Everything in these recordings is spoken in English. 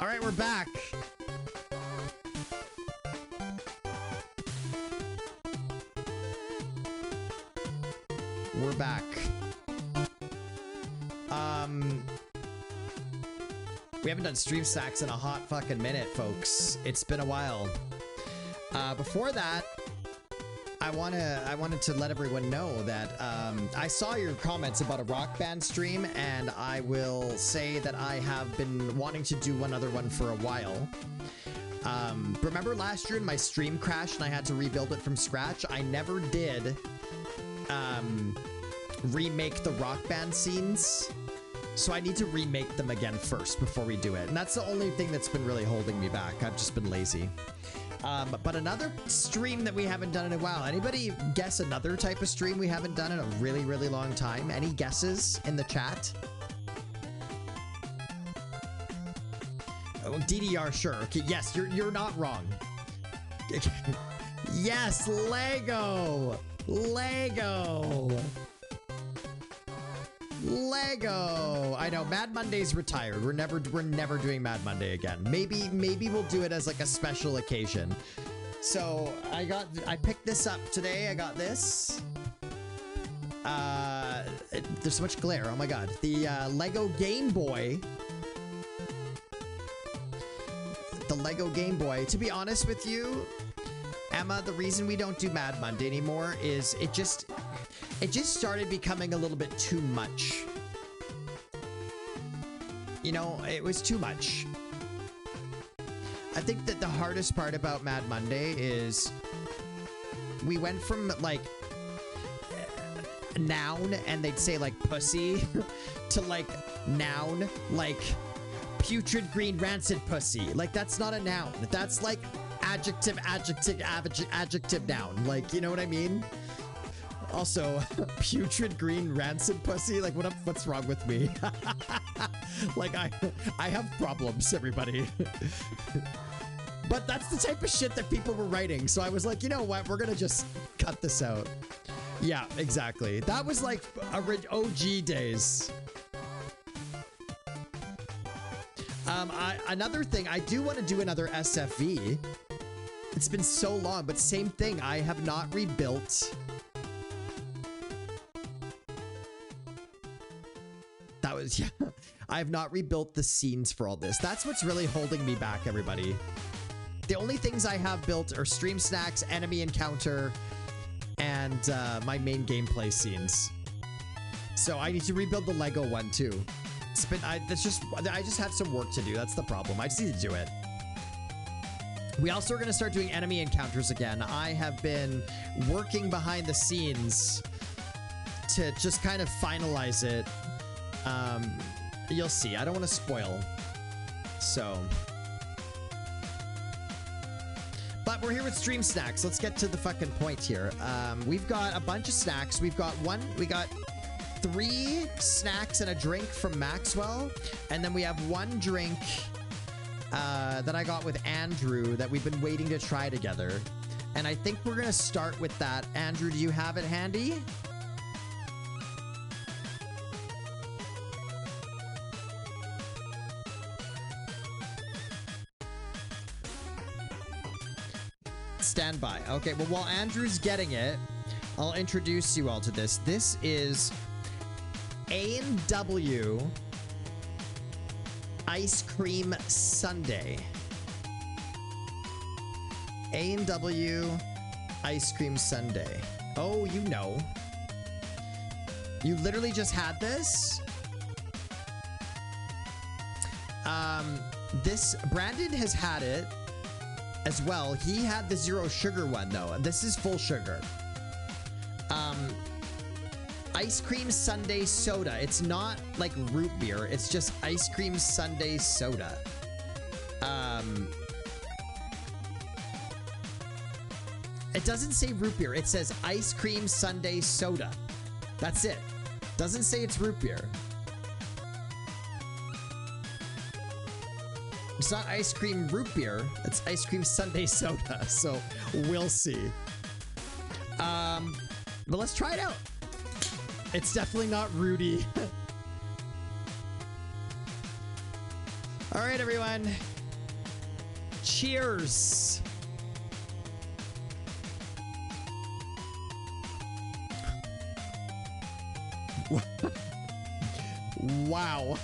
All right, we're back. We're back. We haven't done stream snacks in a hot fucking minute, folks. It's been a while. Before that, I wanted to let everyone know that I saw your comments about a rock band stream, and I will say that I have been wanting to do one other one for a while. Remember last year my stream crashed and I had to rebuild it from scratch? I never did remake the rock band scenes, so I need to remake them again first before we do it, and that's the only thing that's been really holding me back. I've just been lazy. But another stream that we haven't done in a while. Anybody guess another type of stream we haven't done in a really, really long time? Any guesses in the chat? Oh, DDR, sure. Okay, yes, you're not wrong. Yes, Lego! Lego! Lego! I know, Mad Monday's retired. We're never doing Mad Monday again. Maybe we'll do it as like a special occasion. So I picked this up today. I got this. There's so much glare. Oh my god. The Lego Game Boy. The Lego Game Boy. To be honest with you, Emma, the reason we don't do Mad Monday anymore is it just started becoming a little bit too much. You know, it was too much. I think that the hardest part about Mad Monday is we went from like noun and they'd say like pussy to like noun like putrid green rancid pussy. Like that's not a noun. That's like adjective noun. Like, you know what I mean? Also, putrid green rancid pussy. Like, what's wrong with me? Like, I have problems, everybody. But that's the type of shit that people were writing. So I was like, you know what? We're gonna just cut this out. Yeah, exactly. That was like OG days. Another thing, I do want to do another SFV. It's been so long, but same thing. I have not rebuilt. That was, yeah. I have not rebuilt the scenes for all this. That's what's really holding me back, everybody. The only things I have built are stream snacks, enemy encounter, and my main gameplay scenes. So I need to rebuild the Lego one too. It's been, I just have some work to do. That's the problem. I just need to do it. We also are going to start doing enemy encounters again. I have been working behind the scenes to just kind of finalize it. You'll see. I don't want to spoil. So. But we're here with stream snacks. Let's get to the fucking point here. We've got a bunch of snacks. We got 3 snacks and a drink from Maxwell. And then we have 1 drink that I got with Andrew that we've been waiting to try together. And I think we're going to start with that. Andrew, do you have it handy? Stand by. Okay, well, while Andrew's getting it, I'll introduce you all to this. This is A&W Ice Cream Sundae. A&W Ice Cream Sundae. Oh, you know. You literally just had this? Brandon has had it as well. He had the 0 sugar one though. This is full sugar. Ice cream sundae soda. It's not like root beer. It's just ice cream sundae soda. It doesn't say root beer. It says ice cream sundae soda. That's it. Doesn't say it's root beer. It's not ice cream root beer. It's ice cream sundae soda. So we'll see. But let's try it out. It's definitely not Rudy. All right, everyone. Cheers. Wow.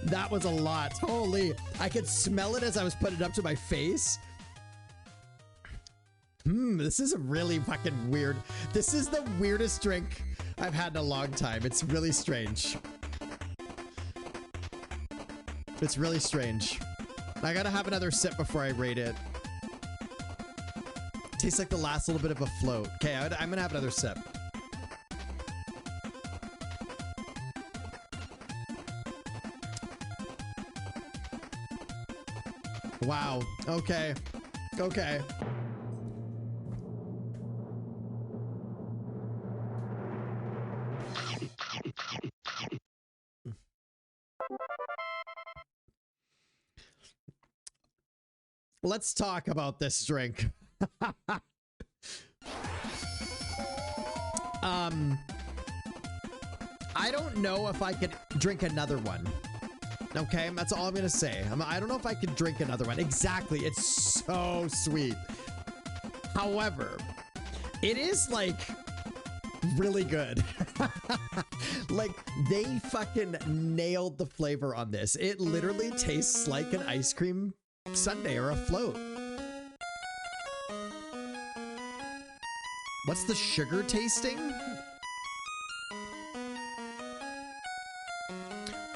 That was a lot. Holy. I could smell it as I was putting it up to my face. This is really fucking weird. This is the weirdest drink I've had in a long time. It's really strange. It's really strange. I gotta have another sip before I rate it. Tastes like the last little bit of a float. Okay, I'm gonna have another sip. Wow. Okay. Okay. Let's talk about this drink. I don't know if I could drink another one. Okay, that's all I'm gonna say. I don't know if I could drink another one. Exactly, it's so sweet. However, it is like really good. Like they fucking nailed the flavor on this. It literally tastes like an ice cream sundae or a float. What's the sugar tasting?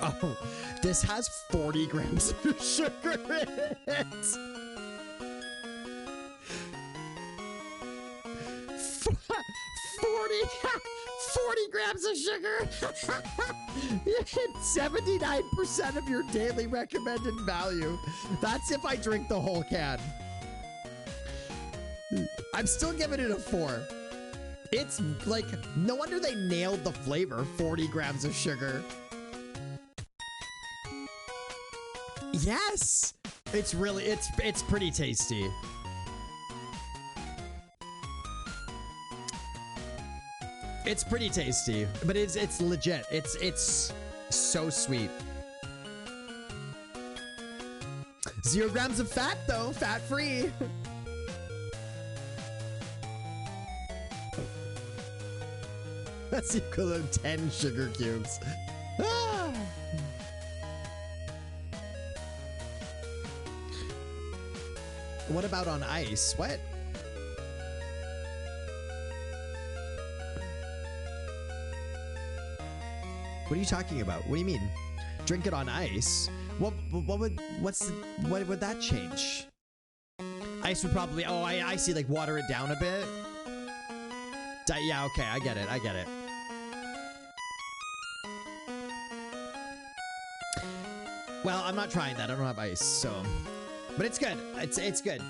Oh, this has 40 grams of sugar in it. 40 grams of sugar. 79% of your daily recommended value. That's if I drink the whole can. I'm still giving it a 4. It's like, no wonder they nailed the flavor. 40 grams of sugar. Yes, it's really, it's pretty tasty. It's pretty tasty, but it's legit. It's so sweet. 0 grams of fat though, fat free. That's equivalent to 10 sugar cubes. Ah. What about on ice? What? What are you talking about? What do you mean? Drink it on ice? What would that change? Ice would probably, oh, I see, like water it down a bit. Yeah, okay, I get it. Well, I'm not trying that. I don't have ice, so. But it's good. It's good.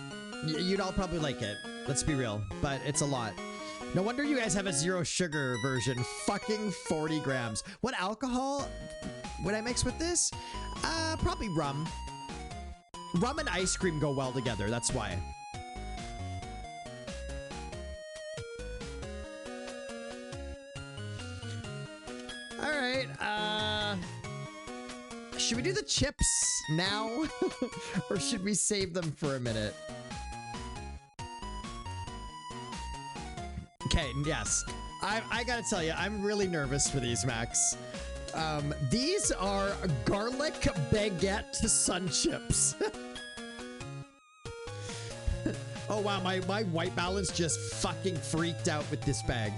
You'd all probably like it. Let's be real. But it's a lot. No wonder you guys have a 0 sugar version. Fucking 40 grams. What alcohol would I mix with this? Probably rum. Rum and ice cream go well together. That's why. All right. Should we do the chips now? Or should we save them for a minute? Okay, yes. I gotta tell you, I'm really nervous for these, Max. These are garlic baguette sun chips. Oh wow, my white balance just fucking freaked out with this bag.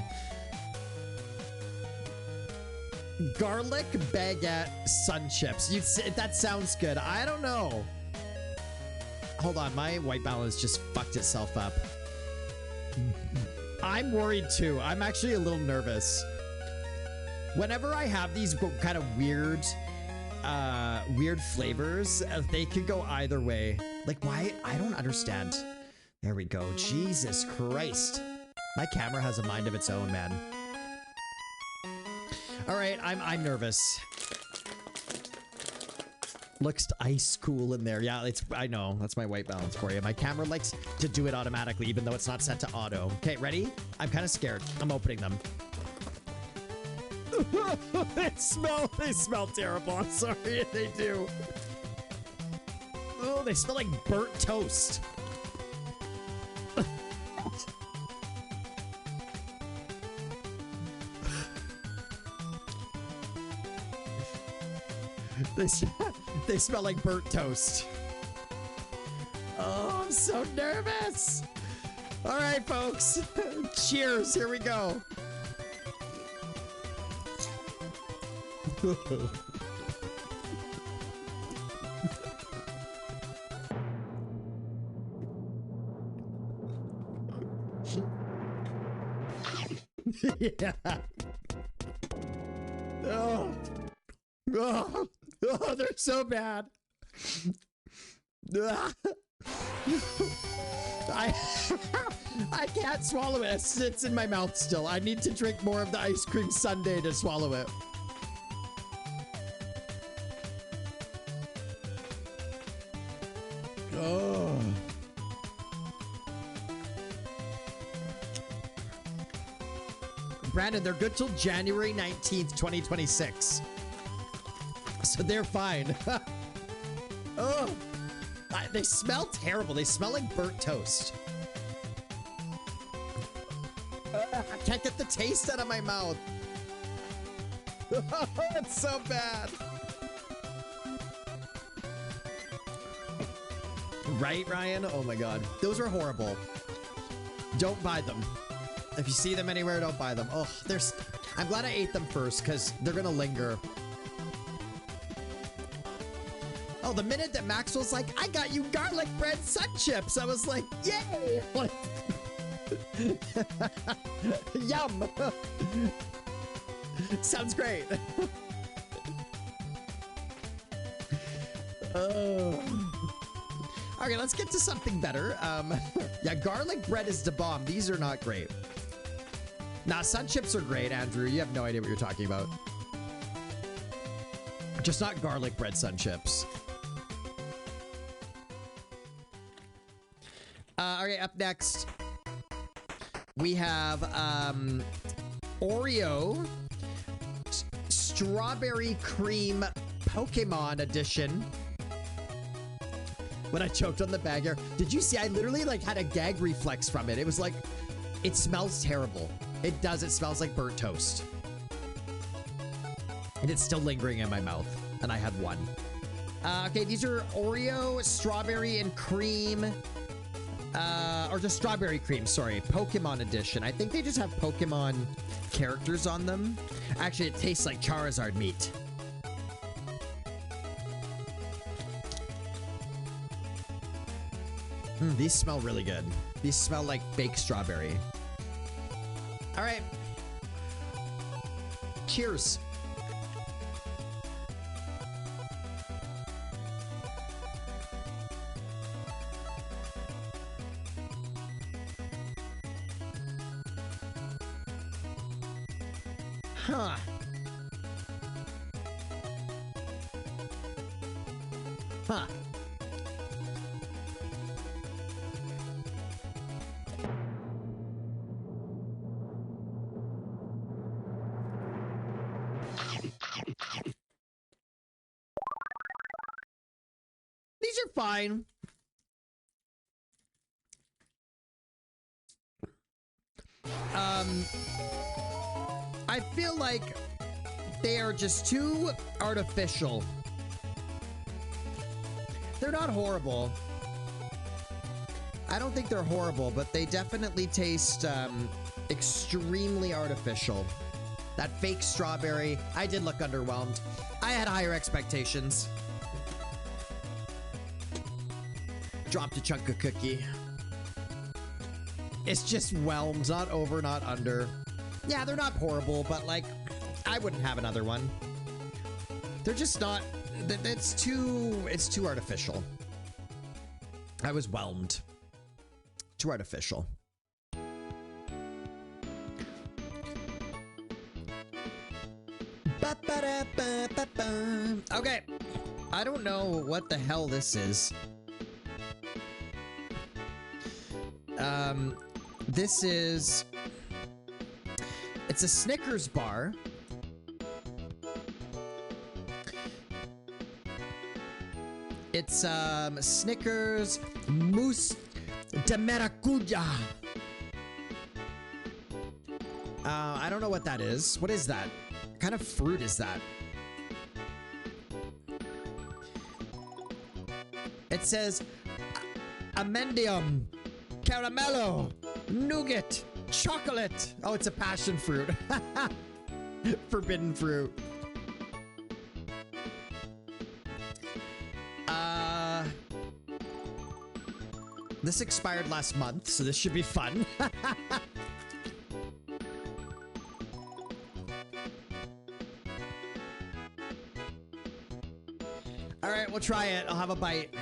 Garlic baguette sun chips. That sounds good. I don't know. Hold on, my white balance just fucked itself up. I'm worried too. I'm actually a little nervous. Whenever I have these kind of weird flavors, they could go either way. Like why? I don't understand. There we go. Jesus Christ. My camera has a mind of its own, man. All right, I'm nervous. Looks ice cool in there. Yeah, I know. That's my white balance for you. My camera likes to do it automatically, even though it's not set to auto. Okay, ready? I'm kind of scared. I'm opening them. They smell terrible. I'm sorry. They do. Oh, they smell like burnt toast. They smell like burnt toast. Oh, I'm so nervous. All right, folks. Cheers. Here we go. Yeah. Oh. Oh. Oh, they're so bad. I can't swallow it. It sits in my mouth still. I need to drink more of the ice cream sundae to swallow it. Oh. Brandon, they're good till January 19th, 2026. So they're fine. Oh, they smell terrible. They smell like burnt toast. I can't get the taste out of my mouth. It's so bad. Right, Ryan? Oh my God. Those are horrible. Don't buy them. If you see them anywhere, don't buy them. Oh, I'm glad I ate them first because they're going to linger. Oh, the minute that Maxwell's like, I got you garlic bread sun chips, I was like, yay! Like, yum! Sounds great. Okay, let's get to something better. Yeah, garlic bread is the bomb. These are not great. Nah, sun chips are great, Andrew. You have no idea what you're talking about. Just not garlic bread sun chips. Okay, up next, we have Oreo Strawberry Cream Pokemon Edition. When I choked on the bag here, did you see? I literally like had a gag reflex from it. It was like, it smells terrible. It does. It smells like burnt toast. And it's still lingering in my mouth. And I had one. Okay, these are Oreo Strawberry and Cream. Or just Strawberry Cream, sorry. Pokemon Edition. I think they just have Pokemon characters on them. Actually, it tastes like Charizard meat. These smell really good. These smell like baked strawberry. All right. Cheers. Huh. Huh. These are fine. I feel like they are just too artificial. They're not horrible. I don't think they're horrible, but they definitely taste extremely artificial. That fake strawberry, I did look underwhelmed. I had higher expectations. Dropped a chunk of cookie. It's just whelmed, not over, not under. Yeah, they're not horrible, but like, I wouldn't have another one. They're just not, it's too artificial. I was whelmed. Too artificial. Okay. I don't know what the hell this is. This is... It's a Snickers bar. It's Snickers Mousse de Maracuja. I don't know what that is. What is that? What kind of fruit is that? It says Amendium, Caramello, Nougat, Chocolate. Oh, it's a passion fruit. Forbidden fruit. This expired last month, so this should be fun. All right, we'll try it. I'll have a bite.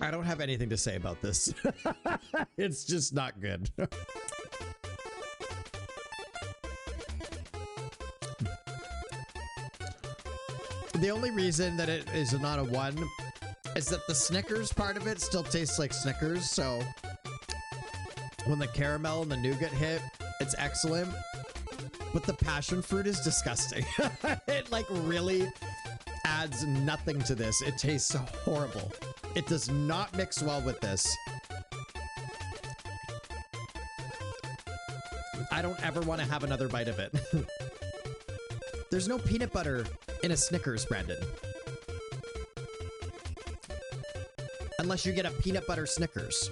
I don't have anything to say about this. It's just not good. The only reason that it is not a 1 is that the Snickers part of it still tastes like Snickers, so when the caramel and the nougat hit, it's excellent. But the passion fruit is disgusting. It like really adds nothing to this. It tastes horrible. It does not mix well with this. I don't ever want to have another bite of it. There's no peanut butter in a Snickers, Brandon. Unless you get a peanut butter Snickers.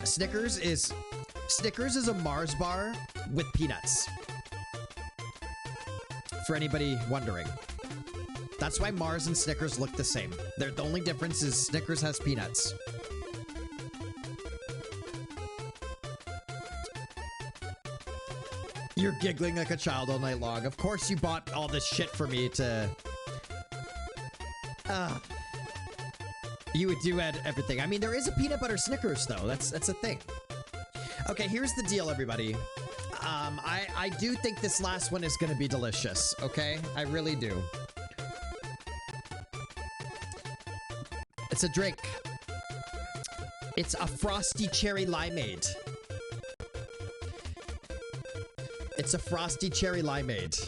Snickers is a Mars bar with peanuts. For anybody wondering. That's why Mars and Snickers look the same. The only difference is Snickers has peanuts. You're giggling like a child all night long. Of course you bought all this shit for me to... you would do everything. I mean, there is a peanut butter Snickers, though. That's a thing. Okay, here's the deal, everybody. I do think this last one is going to be delicious, okay? I really do. It's a drink. It's a Frostie Cherry Limeade. It's a Frostie Cherry Limeade.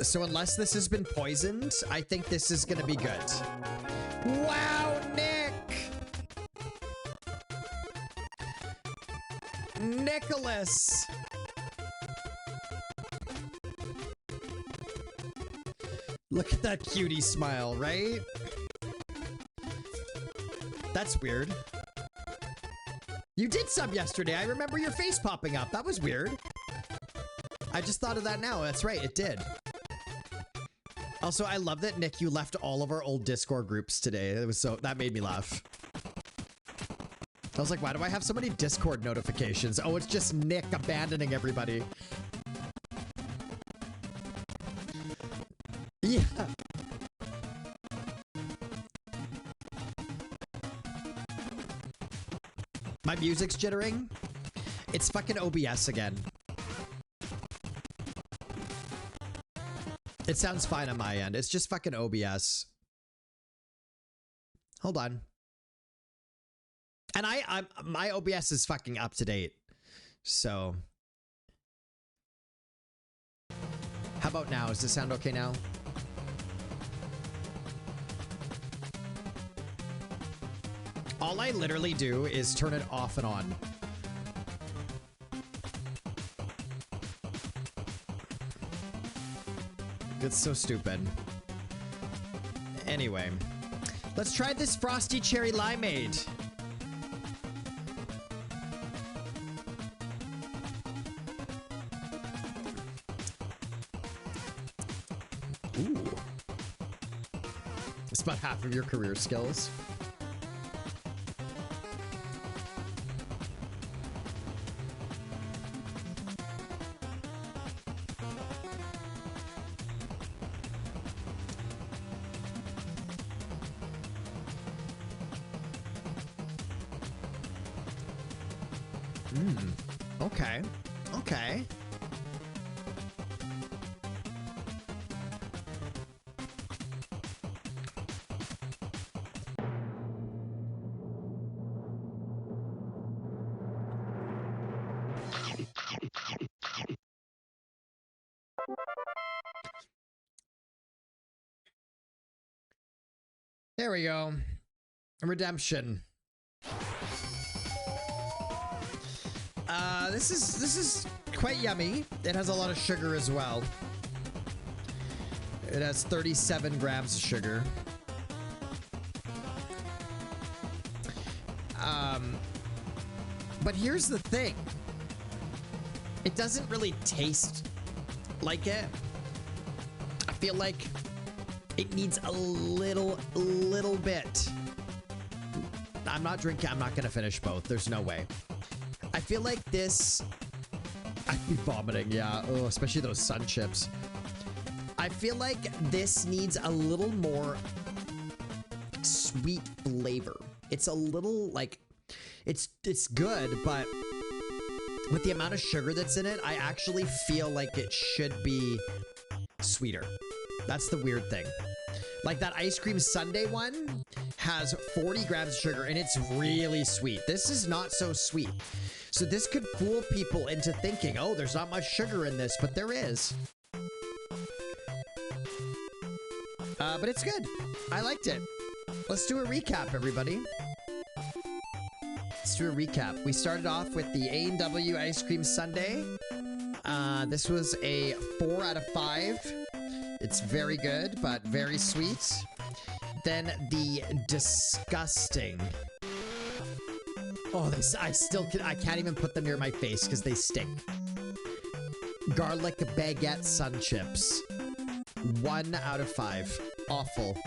So unless this has been poisoned, I think this is gonna be good. Wow, Nick! Nicholas! Look at that cutie smile, right? That's weird. You did sub yesterday. I remember your face popping up. That was weird. I just thought of that now. That's right, it did. Also, I love that, Nick, you left all of our old Discord groups today. It was that made me laugh. I was like, why do I have so many Discord notifications? Oh, it's just Nick abandoning everybody. Yeah. My music's jittering. It's fucking OBS again. It sounds fine on my end. It's just fucking OBS. Hold on. And my OBS is fucking up to date. So. How about now? Does this sound okay now? All I literally do is turn it off and on. It's so stupid. Anyway, let's try this Frosty Cherry Limeade. Ooh. It's about half of your career skills. Okay. Okay. There we go. Redemption. This is quite yummy. It has a lot of sugar as well. It has 37 grams of sugar. But here's the thing. It doesn't really taste like it. I feel like it needs a little bit. I'm not drinking. I'm not gonna finish both. There's no way. I feel like this... I'd be vomiting, yeah. Oh, especially those sun chips. I feel like this needs a little more sweet flavor. It's a little, like... It's good, but with the amount of sugar that's in it, I actually feel like it should be sweeter. That's the weird thing. Like that ice cream sundae one has 40 grams of sugar and it's really sweet. This is not so sweet. So this could fool people into thinking, oh, there's not much sugar in this, but there is. But it's good. I liked it. Let's do a recap, everybody. Let's do a recap. We started off with the A&W ice cream sundae. This was a 4 out of 5. It's very good, but very sweet. Then the disgusting. Oh, I can't even put them near my face because they stink. Garlic baguette sun chips. 1 out of 5. Awful.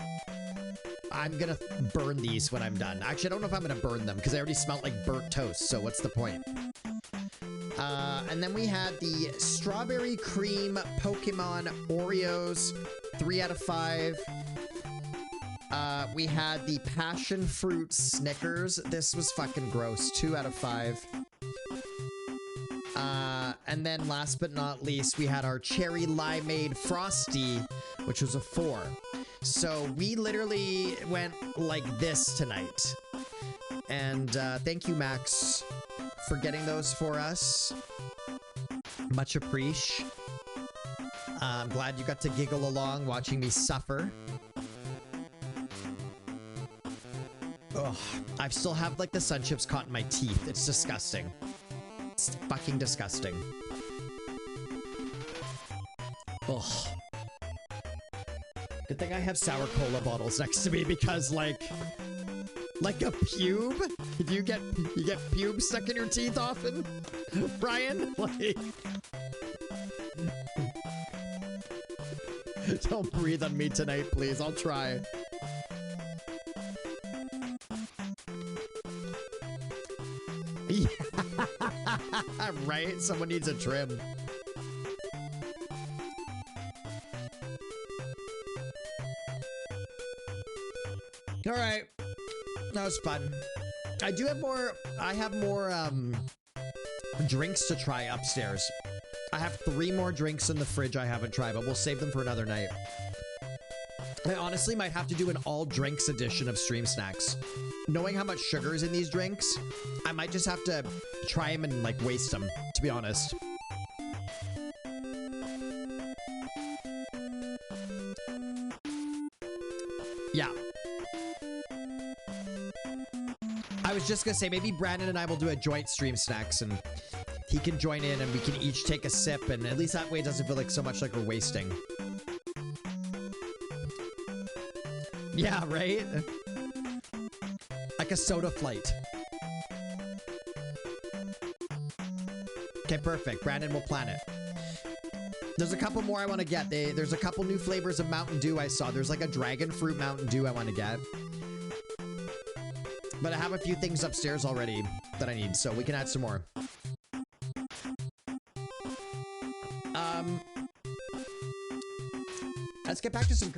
I'm gonna burn these when I'm done. Actually, I don't know if I'm gonna burn them because they already smell like burnt toast, so what's the point? And then we had the strawberry cream Pokemon Oreos, 3 out of 5. We had the passion fruit Snickers. This was fucking gross. 2 out of 5. And then last but not least, we had our cherry limeade Frostie, which was a 4. So we literally went like this tonight. And thank you, Max, for getting those for us. Much appreciate. I'm glad you got to giggle along watching me suffer. Ugh, I still have like the sun chips caught in my teeth. It's disgusting. It's fucking disgusting. Ugh. Good thing I have sour cola bottles next to me because like a pube? You get pubes stuck in your teeth often? Brian? Like don't breathe on me tonight, please. I'll try. Yeah. Right? Someone needs a trim. All right. That was fun. I have more drinks to try upstairs. I have 3 more drinks in the fridge I haven't tried, but we'll save them for another night. I honestly might have to do an all drinks edition of Stream Snacks. Knowing how much sugar is in these drinks, I might just have to try them and like waste them, to be honest. Yeah. I was just gonna say, maybe Brandon and I will do a joint Stream Snacks and he can join in and we can each take a sip, and at least that way it doesn't feel like so much like we're wasting. Yeah, right? Like a soda flight. Okay, perfect. Brandon will plan it. There's a couple more I want to get. There's a couple new flavors of Mountain Dew I saw. There's like a dragon fruit Mountain Dew I want to get. But I have a few things upstairs already that I need, so we can add some more. Let's get back to some...